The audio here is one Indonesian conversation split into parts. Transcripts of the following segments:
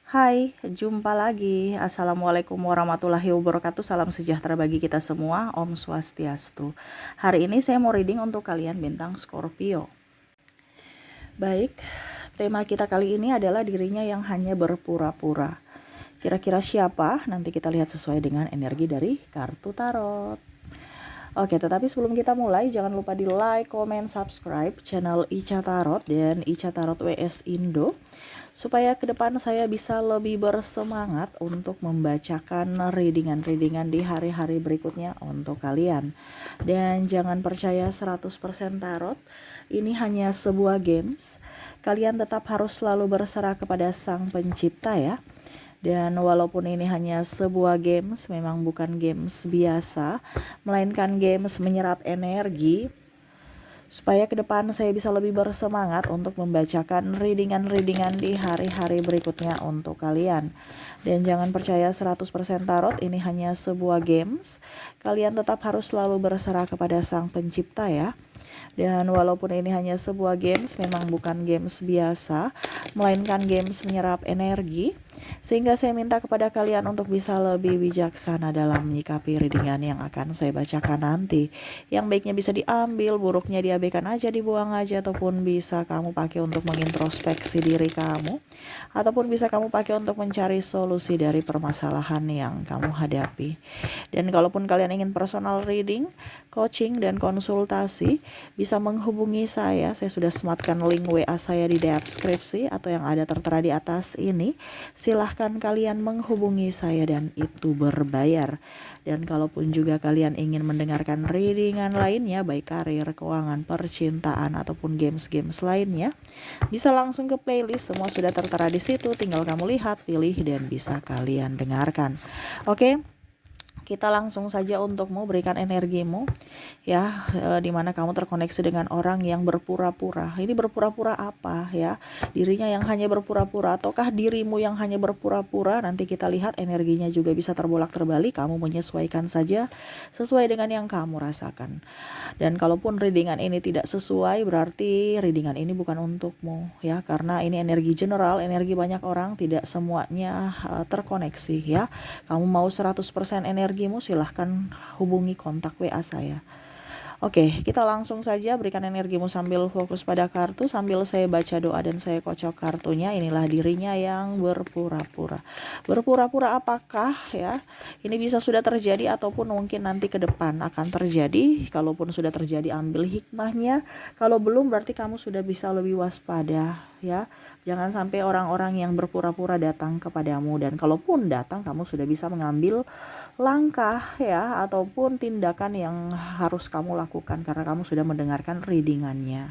Hai, jumpa lagi. Assalamualaikum warahmatullahi wabarakatuh. Salam sejahtera bagi kita semua. Om Swastiastu. Hari ini saya mau reading untuk kalian bintang Scorpio. Baik, tema kita kali ini adalah dirinya yang hanya berpura-pura. Kira-kira siapa? Nanti kita lihat sesuai dengan energi dari kartu tarot. Oke, tetapi sebelum kita mulai, jangan lupa di like, comment, subscribe channel Ica Tarot dan Ica Tarot WS Indo, supaya ke depan saya bisa lebih bersemangat untuk membacakan readingan-readingan di hari-hari berikutnya untuk kalian. Dan jangan percaya 100% tarot, ini hanya sebuah games. Kalian tetap harus selalu berserah kepada Sang Pencipta ya. Dan walaupun ini hanya sebuah games, memang bukan games biasa, melainkan games menyerap energi, supaya ke depan saya bisa lebih bersemangat untuk membacakan readingan-readingan di hari-hari berikutnya untuk kalian. Dan jangan percaya 100% tarot, ini hanya sebuah games. Kalian tetap harus selalu berserah kepada Sang Pencipta ya. Dan walaupun ini hanya sebuah games, memang bukan games biasa, melainkan games menyerap energi. Sehingga saya minta kepada kalian untuk bisa lebih bijaksana dalam menyikapi readingan yang akan saya bacakan nanti. Yang baiknya bisa diambil, buruknya diabaikan aja, dibuang aja, ataupun bisa kamu pakai untuk mengintrospeksi diri kamu, ataupun bisa kamu pakai untuk mencari solusi dari permasalahan yang kamu hadapi. Dan kalaupun kalian ingin personal reading, coaching, dan konsultasi, bisa menghubungi saya. Saya sudah sematkan link WA saya di deskripsi atau yang ada tertera di atas ini. Silahkan kalian menghubungi saya dan itu berbayar. Dan kalaupun juga kalian ingin mendengarkan readingan lainnya, baik karir, keuangan, percintaan, ataupun games-games lainnya, bisa langsung ke playlist. Semua sudah tertera di situ. Tinggal kamu lihat, pilih, dan bisa kalian dengarkan. Oke. Kita langsung saja untuk berikan energimu ya, dimana kamu terkoneksi dengan orang yang berpura-pura. Ini berpura-pura apa ya? Dirinya yang hanya berpura-pura ataukah dirimu yang hanya berpura-pura? Nanti kita lihat, energinya juga bisa terbolak-terbalik. Kamu menyesuaikan saja sesuai dengan yang kamu rasakan. Dan kalaupun readingan ini tidak sesuai, berarti readingan ini bukan untukmu ya, karena ini energi general, energi banyak orang, tidak semuanya terkoneksi ya. Kamu mau 100% energimu, silahkan hubungi kontak WA saya. Oke, kita langsung saja berikan energimu sambil fokus pada kartu, sambil saya baca doa dan saya kocok kartunya. Inilah dirinya yang berpura-pura. Berpura-pura apakah ya? Ini bisa sudah terjadi ataupun mungkin nanti ke depan akan terjadi. Kalaupun sudah terjadi, ambil hikmahnya. Kalau belum, berarti kamu sudah bisa lebih waspada ya. Jangan sampai orang-orang yang berpura-pura datang kepadamu, dan kalaupun datang, kamu sudah bisa mengambil langkah ya ataupun tindakan yang harus kamu lakukan karena kamu sudah mendengarkan readingannya.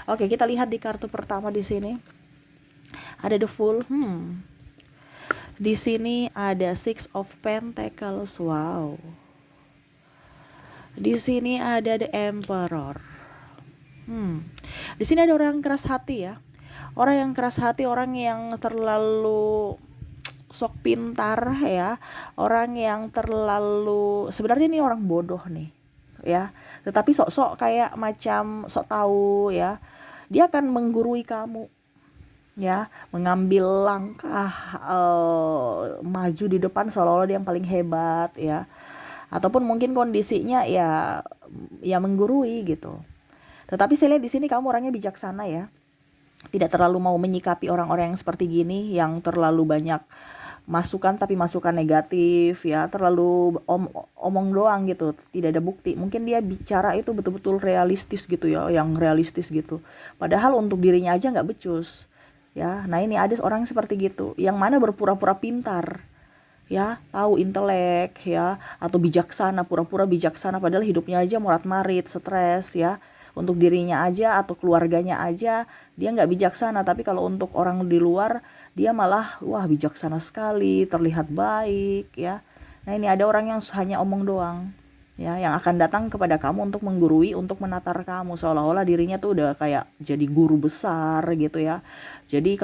Oke, kita lihat di kartu pertama di sini. Ada the Fool. Di sini ada Six of Pentacles. Wow. Di sini ada the Emperor. Di sini ada orang yang keras hati ya. Orang yang keras hati, orang yang terlalu sok pintar ya, orang yang terlalu, sebenarnya ini orang bodoh nih ya, tetapi sok-sok kayak macam sok tahu ya. Dia akan menggurui kamu ya, mengambil langkah maju di depan seolah-olah dia yang paling hebat ya, ataupun mungkin kondisinya ya menggurui gitu. Tetapi saya lihat di sini kamu orangnya bijaksana ya, tidak terlalu mau menyikapi orang-orang yang seperti gini, yang terlalu banyak masukan tapi masukan negatif ya, terlalu omong doang gitu, tidak ada bukti. Mungkin dia bicara itu betul-betul realistis gitu ya, yang realistis gitu, padahal untuk dirinya aja nggak becus ya. Nah, ini ada orang seperti gitu, yang mana berpura-pura pintar ya, tahu intelek ya, atau bijaksana, pura-pura bijaksana padahal hidupnya aja morat-marit, stres ya. Untuk dirinya aja atau keluarganya aja dia nggak bijaksana, tapi kalau untuk orang di luar dia malah wah bijaksana sekali, terlihat baik ya. Nah, ini ada orang yang hanya omong doang ya, yang akan datang kepada kamu untuk menggurui, untuk menatar kamu seolah-olah dirinya tuh udah kayak jadi guru besar gitu ya. Jadi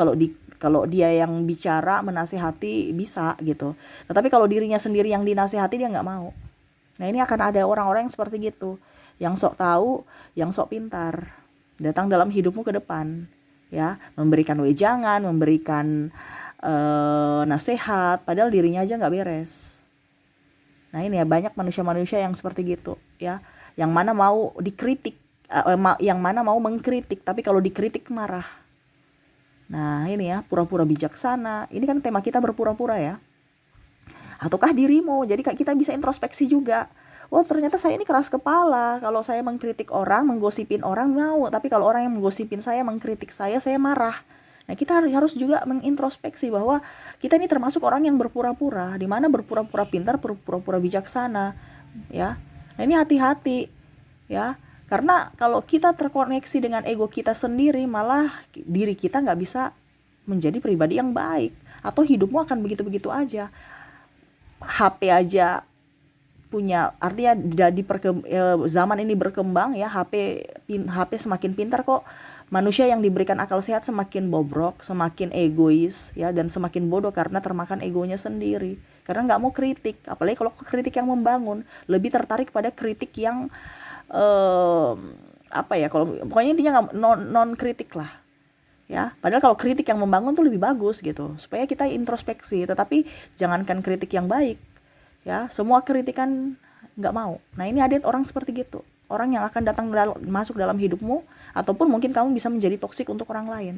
kalau dia yang bicara menasihati bisa gitu, tetapi kalau dirinya sendiri yang dinasihati dia nggak mau. Nah, ini akan ada orang-orang yang seperti gitu, yang sok tahu, yang sok pintar, datang dalam hidupmu ke depan ya, memberikan wejangan, memberikan nasihat, padahal dirinya aja nggak beres. Nah ini ya, banyak manusia-manusia yang seperti gitu ya, yang mana mau dikritik, yang mana mau mengkritik, tapi kalau dikritik marah. Nah ini ya, pura-pura bijaksana. Ini kan tema kita berpura-pura ya. Ataukah dirimu, jadi kita bisa introspeksi juga. Oh ternyata saya ini keras kepala, kalau saya mengkritik orang, menggosipin orang mau, tapi kalau orang yang menggosipin saya, mengkritik saya marah. Nah kita harus juga mengintrospeksi bahwa kita ini termasuk orang yang berpura-pura, di mana berpura-pura pintar, berpura-pura bijaksana, ya. Nah ini hati-hati, ya. Karena kalau kita terkoneksi dengan ego kita sendiri, malah diri kita nggak bisa menjadi pribadi yang baik, atau hidupmu akan begitu-begitu aja. HP aja punya, artinya zaman ini berkembang ya, HP semakin pintar kok. Manusia yang diberikan akal sehat semakin bobrok, semakin egois ya, dan semakin bodoh karena termakan egonya sendiri. Karena nggak mau kritik, apalagi kalau kritik yang membangun, lebih tertarik pada kritik yang apa ya, kalau pokoknya intinya non kritik lah ya. Padahal kalau kritik yang membangun tuh lebih bagus gitu, supaya kita introspeksi. Tetapi jangankan kritik yang baik ya, semua kritikan nggak mau. Nah ini ada orang seperti gitu, orang yang akan datang masuk dalam hidupmu, ataupun mungkin kamu bisa menjadi toksik untuk orang lain,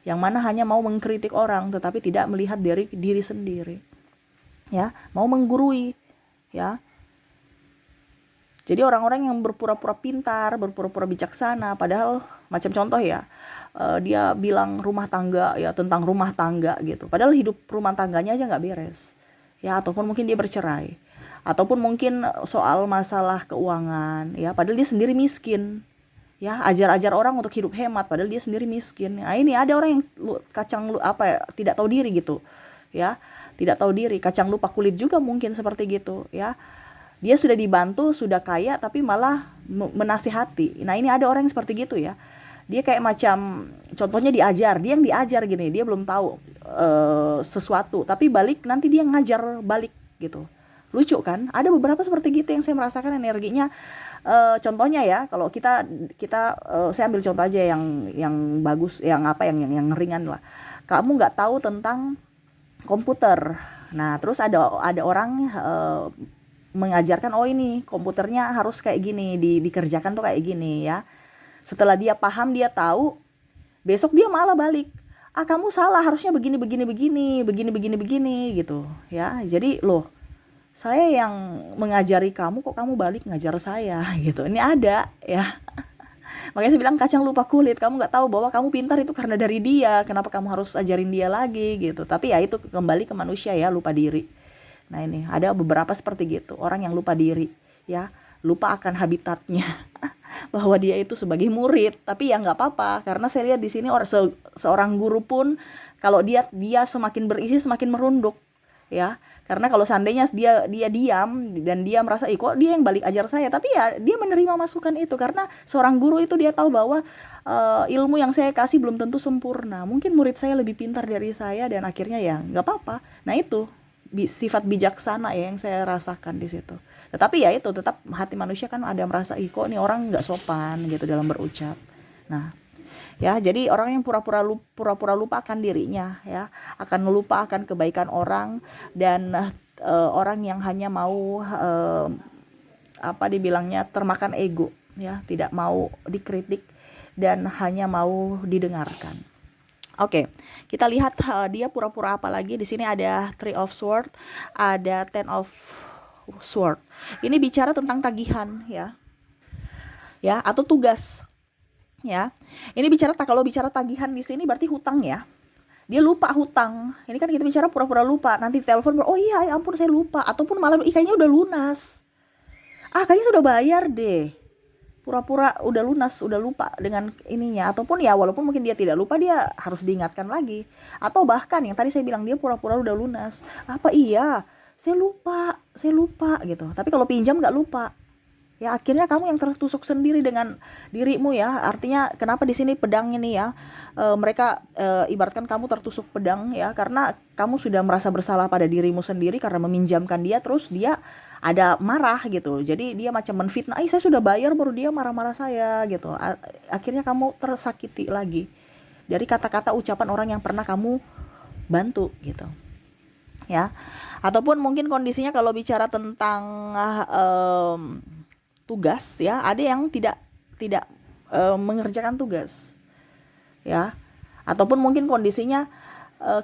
yang mana hanya mau mengkritik orang tetapi tidak melihat dari diri sendiri ya, mau menggurui ya. Jadi orang-orang yang berpura-pura pintar, berpura-pura bijaksana, padahal macam contoh ya, dia bilang rumah tangga ya, tentang rumah tangga gitu, padahal hidup rumah tangganya aja nggak beres ya, ataupun mungkin dia bercerai, ataupun mungkin soal masalah keuangan ya, padahal dia sendiri miskin ya, ajar-ajar orang untuk hidup hemat padahal dia sendiri miskin. Nah ini ada orang yang tidak tahu diri gitu ya, tidak tahu diri, kacang lupa kulit juga mungkin seperti gitu ya. Dia sudah dibantu, sudah kaya, tapi malah menasihati. Nah ini ada orang yang seperti gitu ya, dia kayak macam contohnya dia yang diajar gini, dia belum tahu sesuatu, tapi balik nanti dia ngajar balik gitu. Lucu kan? Ada beberapa seperti gitu yang saya merasakan energinya. Contohnya ya, kalau kita saya ambil contoh aja yang bagus, yang ringan lah. Kamu nggak tahu tentang komputer. Nah terus ada orang mengajarkan, oh ini komputernya harus kayak gini, dikerjakan tuh kayak gini ya. Setelah dia paham, dia tahu, besok dia malah balik, kamu salah, harusnya begini gitu ya. Jadi loh, saya yang mengajari kamu, kok kamu balik ngajar saya gitu. Ini ada ya. Makanya saya bilang kacang lupa kulit, kamu nggak tahu bahwa kamu pintar itu karena dari dia, kenapa kamu harus ajarin dia lagi gitu. Tapi ya itu kembali ke manusia ya, lupa diri. Nah ini ada beberapa seperti gitu, orang yang lupa diri ya, lupa akan habitatnya bahwa dia itu sebagai murid. Tapi ya nggak apa-apa, karena saya lihat di sini seorang guru pun kalau dia semakin berisi semakin merunduk ya. Karena kalau seandainya dia diam dan dia merasa kok dia yang balik ajar saya, tapi ya dia menerima masukan itu, karena seorang guru itu dia tahu bahwa ilmu yang saya kasih belum tentu sempurna, mungkin murid saya lebih pintar dari saya, dan akhirnya ya nggak apa-apa. Nah itu sifat bijaksana ya yang saya rasakan di situ. Tetapi ya itu tetap hati manusia kan ada merasa kok nih orang nggak sopan gitu dalam berucap. Nah ya, jadi orang yang pura-pura lupa akan dirinya ya, akan lupa akan kebaikan orang, dan orang yang hanya mau dibilangnya termakan ego ya, tidak mau dikritik dan hanya mau didengarkan. Oke, kita lihat dia pura-pura apa lagi. Di sini ada Three of Sword, ada Ten of Sword. Ini bicara tentang tagihan ya. Ya, atau tugas. Ya. Ini kalau bicara tagihan di sini berarti hutang ya. Dia lupa hutang. Ini kan kita bicara pura-pura lupa. Nanti telepon, oh iya ya ampun saya lupa, ataupun malah kayaknya udah lunas. Kayaknya sudah bayar deh. Pura-pura udah lunas, udah lupa dengan ininya, ataupun ya walaupun mungkin dia tidak lupa, dia harus diingatkan lagi. Atau bahkan yang tadi saya bilang dia pura-pura udah lunas, iya saya lupa gitu, tapi kalau pinjam nggak lupa ya, akhirnya kamu yang tertusuk sendiri dengan dirimu ya. Artinya kenapa di sini pedang ini ya, mereka ibaratkan kamu tertusuk pedang ya, karena kamu sudah merasa bersalah pada dirimu sendiri karena meminjamkan dia, terus dia ada marah gitu. Jadi dia macam menfitnah, saya sudah bayar baru dia marah-marah saya gitu. Akhirnya kamu tersakiti lagi dari kata-kata ucapan orang yang pernah kamu bantu gitu ya. Ataupun mungkin kondisinya kalau bicara tentang tugas ya, ada yang tidak tidak mengerjakan tugas ya. Ataupun mungkin kondisinya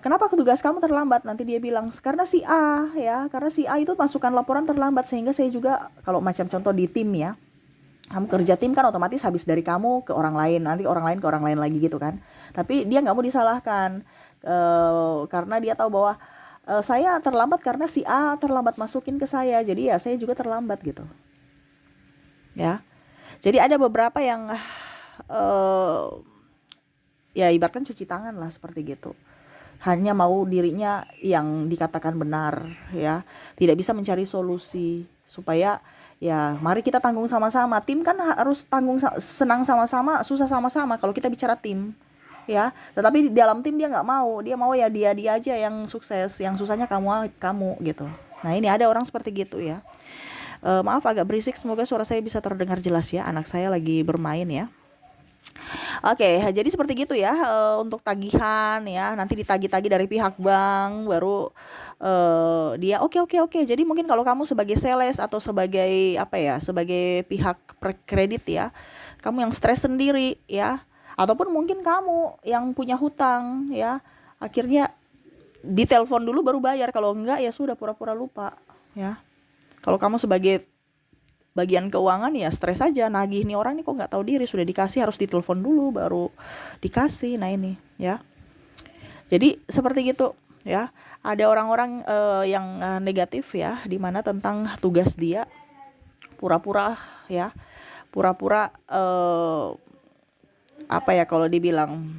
kenapa tugas kamu terlambat, nanti dia bilang karena si A ya, karena si A itu masukkan laporan terlambat, sehingga saya juga, kalau macam contoh di tim ya, kamu kerja tim kan otomatis habis dari kamu ke orang lain, nanti orang lain ke orang lain lagi gitu kan. Tapi dia nggak mau disalahkan karena dia tahu bahwa saya terlambat karena si A terlambat masukin ke saya, jadi ya saya juga terlambat gitu ya. Jadi ada beberapa yang ya ibaratkan cuci tangan lah seperti gitu, hanya mau dirinya yang dikatakan benar ya, tidak bisa mencari solusi supaya ya mari kita tanggung sama-sama. Tim kan harus tanggung, senang sama-sama, susah sama-sama kalau kita bicara tim ya. Tetapi di dalam tim dia nggak mau, dia mau ya dia aja yang sukses, yang susahnya kamu gitu. Nah ini ada orang seperti gitu ya. Maaf agak berisik, semoga suara saya bisa terdengar jelas ya, anak saya lagi bermain ya. Oke, jadi seperti gitu ya untuk tagihan ya. Nanti ditagih-tagih dari pihak bank, baru dia oke. Jadi mungkin kalau kamu sebagai sales atau sebagai apa ya, sebagai pihak kredit ya, kamu yang stres sendiri ya. Ataupun mungkin kamu yang punya hutang ya, akhirnya ditelepon dulu baru bayar. Kalau enggak ya sudah pura-pura lupa ya. Kalau kamu sebagai bagian keuangan ya stres aja, nagih nih orang nih kok nggak tahu diri, sudah dikasih harus ditelepon dulu baru dikasih. Nah ini ya, jadi seperti gitu ya. Ada orang-orang yang negatif ya, dimana tentang tugas dia pura-pura ya, pura-pura apa ya, kalau dibilang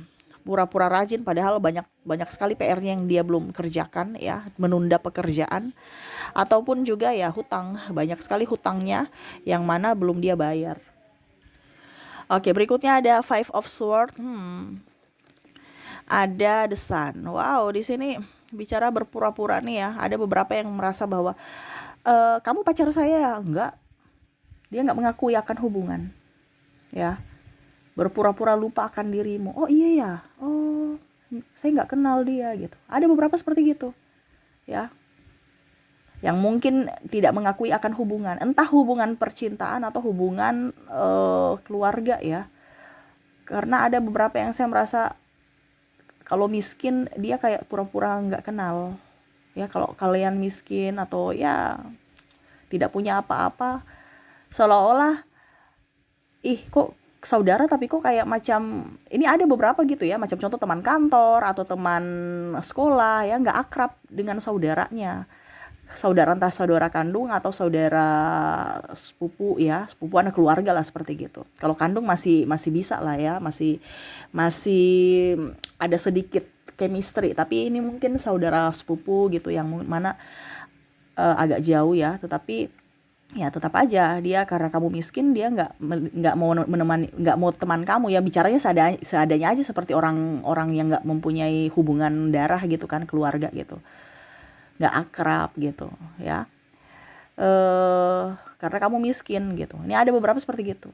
pura-pura rajin padahal banyak sekali PR-nya yang dia belum kerjakan ya, menunda pekerjaan. Ataupun juga ya hutang, banyak sekali hutangnya yang mana belum dia bayar. Oke, berikutnya ada Five of Swords. Ada The Sun. Wow, di sini bicara berpura-pura nih ya. Ada beberapa yang merasa bahwa kamu pacar saya, enggak. Dia nggak mengakui akan hubungan ya, berpura-pura lupa akan dirimu. Oh iya ya, oh saya nggak kenal dia gitu. Ada beberapa seperti gitu ya, yang mungkin tidak mengakui akan hubungan, entah hubungan percintaan atau hubungan keluarga ya. Karena ada beberapa yang saya merasa kalau miskin dia kayak pura-pura nggak kenal ya. Kalau kalian miskin atau ya tidak punya apa-apa, seolah-olah kok saudara tapi kok kayak macam ini. Ada beberapa gitu ya, macam contoh teman kantor atau teman sekolah ya, nggak akrab dengan saudaranya, saudara entah saudara kandung atau saudara sepupu ya, sepupu anak keluarga lah seperti gitu. Kalau kandung masih bisa lah ya, masih ada sedikit chemistry, tapi ini mungkin saudara sepupu gitu yang mana agak jauh ya. Tetapi ya tetap aja dia, karena kamu miskin, dia nggak mau menemani, nggak mau teman kamu ya, bicaranya seadanya aja seperti orang yang nggak mempunyai hubungan darah gitu kan, keluarga gitu, nggak akrab gitu ya, karena kamu miskin gitu. Ini ada beberapa seperti gitu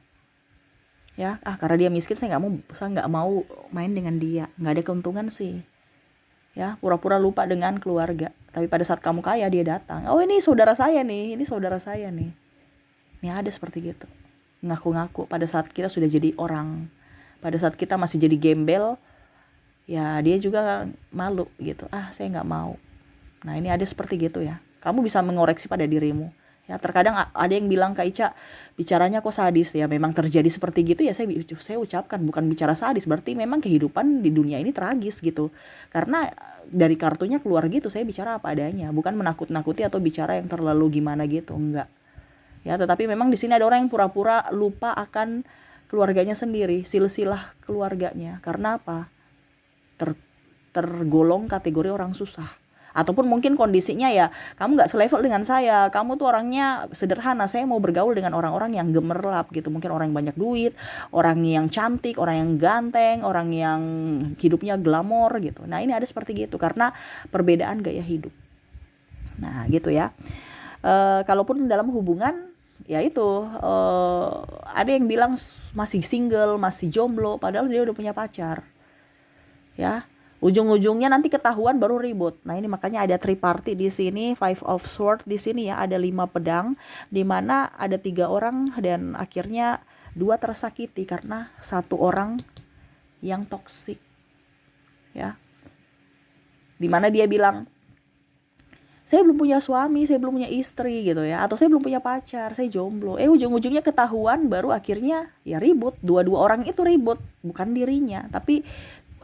ya. Karena dia miskin saya nggak mau main dengan dia, nggak ada keuntungan sih ya, pura-pura lupa dengan keluarga. Tapi pada saat kamu kaya dia datang, oh ini saudara saya nih, ini saudara saya nih. Ini ada seperti gitu, ngaku-ngaku pada saat kita sudah jadi orang, pada saat kita masih jadi gembel ya, dia juga malu gitu, saya nggak mau. Nah ini ada seperti gitu ya. Kamu bisa mengoreksi pada dirimu ya. Terkadang ada yang bilang, Kak Ica bicaranya kok sadis ya. Memang terjadi seperti gitu ya, saya ucapkan bukan bicara sadis, berarti memang kehidupan di dunia ini tragis gitu. Karena dari kartunya keluar gitu, saya bicara apa adanya, bukan menakut-nakuti atau bicara yang terlalu gimana gitu, enggak ya. Tetapi memang di sini ada orang yang pura-pura lupa akan keluarganya sendiri, silsilah keluarganya. Karena apa? Tergolong kategori orang susah. Ataupun mungkin kondisinya ya, kamu gak selevel dengan saya, kamu tuh orangnya sederhana, saya mau bergaul dengan orang-orang yang gemerlap gitu. Mungkin orang yang banyak duit, orang yang cantik, orang yang ganteng, orang yang hidupnya glamor gitu. Nah ini ada seperti gitu, karena perbedaan gaya hidup. Nah gitu ya. Kalaupun dalam hubungan ya itu ada yang bilang masih single, masih jomblo, padahal dia udah punya pacar ya. Ujung-ujungnya nanti ketahuan baru ribut. Nah, ini makanya ada triparty di sini, five of sword di sini ya, ada 5 pedang, di mana ada 3 orang dan akhirnya 2 tersakiti karena satu orang yang toksik ya. Di mana dia bilang, saya belum punya suami, saya belum punya istri gitu ya, atau saya belum punya pacar, saya jomblo. Ujung-ujungnya ketahuan baru akhirnya ya ribut. Dua-dua orang itu ribut, bukan dirinya, tapi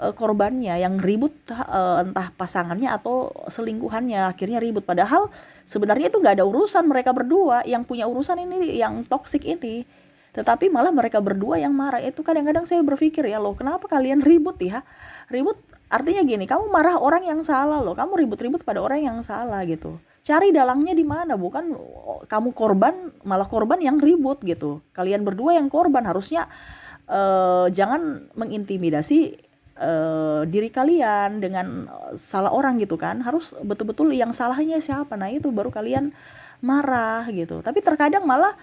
korbannya yang ribut, entah pasangannya atau selingkuhannya akhirnya ribut. Padahal sebenarnya itu nggak ada urusan mereka berdua, yang punya urusan ini yang toksik ini. Tetapi malah mereka berdua yang marah. Itu kadang-kadang saya berpikir ya, loh kenapa kalian ribut ya? Ribut artinya gini, kamu marah orang yang salah loh, kamu ribut-ribut pada orang yang salah gitu. Cari dalangnya di mana, bukan kamu korban, malah korban yang ribut gitu. Kalian berdua yang korban, harusnya jangan mengintimidasi diri kalian dengan salah orang gitu kan. Harus betul-betul yang salahnya siapa, nah itu baru kalian marah gitu. Tapi terkadang malah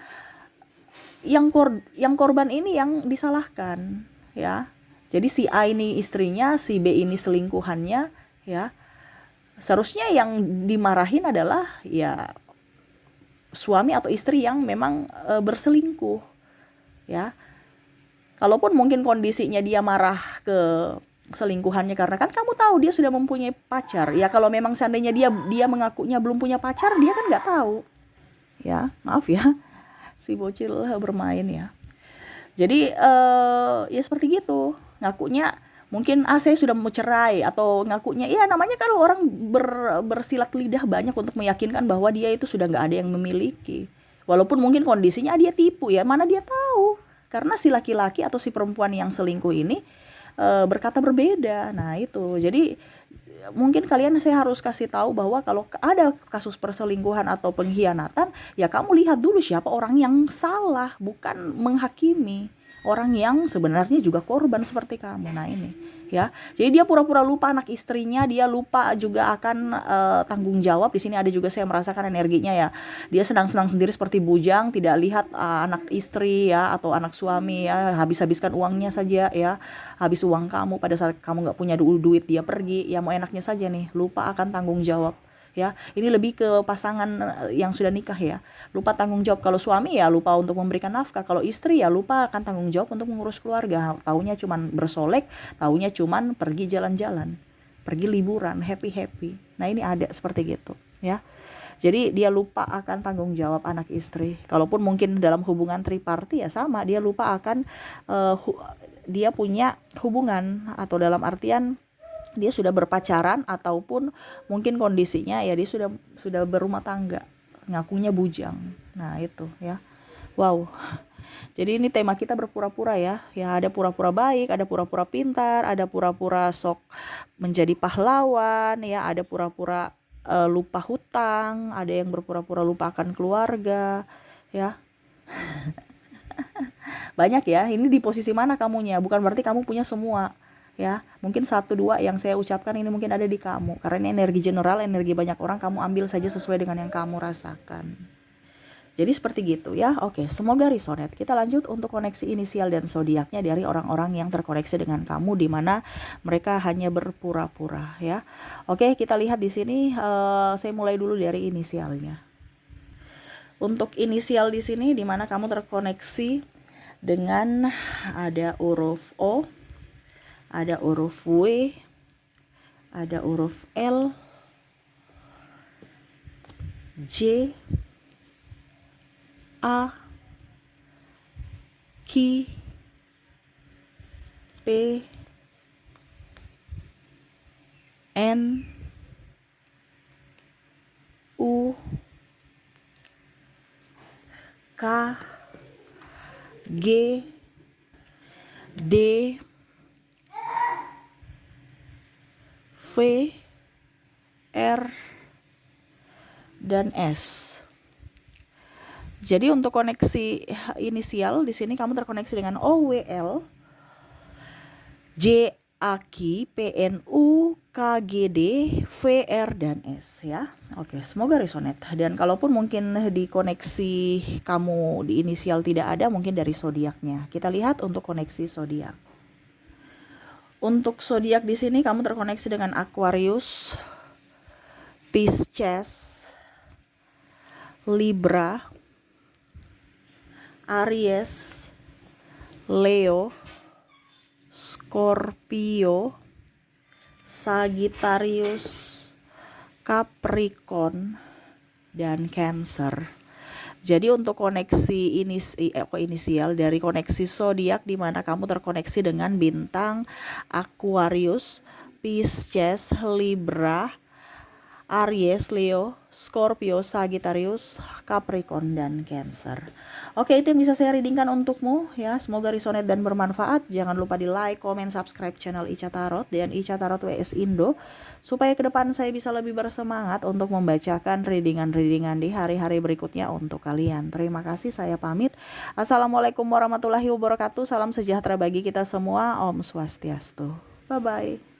yang korban ini yang disalahkan ya. Jadi si A ini istrinya, si B ini selingkuhannya ya. Seharusnya yang dimarahin adalah ya suami atau istri yang memang berselingkuh ya. Kalaupun mungkin kondisinya dia marah ke selingkuhannya karena kan kamu tahu dia sudah mempunyai pacar ya. Kalau memang seandainya dia mengakunya belum punya pacar, dia kan nggak tahu ya. Maaf ya, si bocil bermain ya. Jadi ya seperti gitu, ngakunya mungkin saya sudah mau cerai, atau ngakunya ya, namanya kalau orang bersilat lidah banyak untuk meyakinkan bahwa dia itu sudah nggak ada yang memiliki, walaupun mungkin kondisinya dia tipu ya, mana dia tahu, karena si laki-laki atau si perempuan yang selingkuh ini berkata berbeda. Nah itu jadi mungkin saya harus kasih tahu bahwa kalau ada kasus perselingkuhan atau pengkhianatan, ya kamu lihat dulu siapa orang yang salah, bukan menghakimi orang yang sebenarnya juga korban seperti kamu. Nah ini ya, jadi dia pura-pura lupa anak istrinya, dia lupa juga akan tanggung jawab. Di sini ada juga saya merasakan energinya ya, dia senang-senang sendiri seperti bujang, tidak lihat anak istri ya atau anak suami ya, habis-habiskan uangnya saja ya, habis uang kamu pada saat kamu nggak punya duit, dia pergi ya, mau enaknya saja nih, lupa akan tanggung jawab ya. Ini lebih ke pasangan yang sudah nikah ya, lupa tanggung jawab. Kalau suami ya lupa untuk memberikan nafkah, kalau istri ya lupa akan tanggung jawab untuk mengurus keluarga, taunya cuman bersolek, taunya cuman pergi jalan-jalan, pergi liburan, happy. Nah ini ada seperti gitu ya. Jadi dia lupa akan tanggung jawab anak istri. Kalaupun mungkin dalam hubungan triparty ya sama, dia lupa akan dia punya hubungan, atau dalam artian dia sudah berpacaran, ataupun mungkin kondisinya ya dia sudah berumah tangga, ngakunya bujang. Nah itu ya, wow. Jadi ini tema kita berpura-pura ya. Ya ada pura-pura baik, ada pura-pura pintar, ada pura-pura sok menjadi pahlawan ya, ada pura-pura lupa hutang, ada yang berpura-pura lupa akan keluarga ya. Banyak ya, ini di posisi mana kamunya, bukan berarti kamu punya semua ya. Mungkin 1-2 yang saya ucapkan ini mungkin ada di kamu, karena ini energi general, energi banyak orang, kamu ambil saja sesuai dengan yang kamu rasakan. Jadi seperti gitu ya. Oke, semoga resonate. Kita lanjut untuk koneksi inisial dan zodiaknya dari orang-orang yang terkoneksi dengan kamu, di mana mereka hanya berpura-pura ya. Oke, kita lihat di sini. Saya mulai dulu dari inisialnya. Untuk inisial di sini, di mana kamu terkoneksi dengan ada huruf O, ada huruf W, ada huruf L, J, A, Q, P, N, U, K, G, D, V, R, dan S. Jadi untuk koneksi inisial di sini kamu terkoneksi dengan OWL, JAQ, PNU, KGD, VR, dan S ya. Oke, semoga resonate. Dan kalaupun mungkin di koneksi kamu di inisial tidak ada, mungkin dari zodiaknya. Kita lihat untuk koneksi zodiak. Untuk zodiak di sini kamu terkoneksi dengan Aquarius, Pisces, Libra, Aries, Leo, Scorpio, Sagittarius, Capricorn, dan Cancer. Jadi untuk koneksi inisial dari koneksi zodiak di mana kamu terkoneksi dengan bintang Aquarius, Pisces, Libra, Aries, Leo, Scorpio, Sagittarius, Capricorn, dan Cancer. Oke, itu yang bisa saya readingkan untukmu ya. Semoga resonate dan bermanfaat. Jangan lupa di like, comment, subscribe channel Ica Tarot dan Ica Tarot WS Indo supaya ke depan saya bisa lebih bersemangat untuk membacakan readingan-readingan di hari-hari berikutnya untuk kalian. Terima kasih, saya pamit. Assalamualaikum warahmatullahi wabarakatuh. Salam sejahtera bagi kita semua. Om Swastiastu. Bye-bye.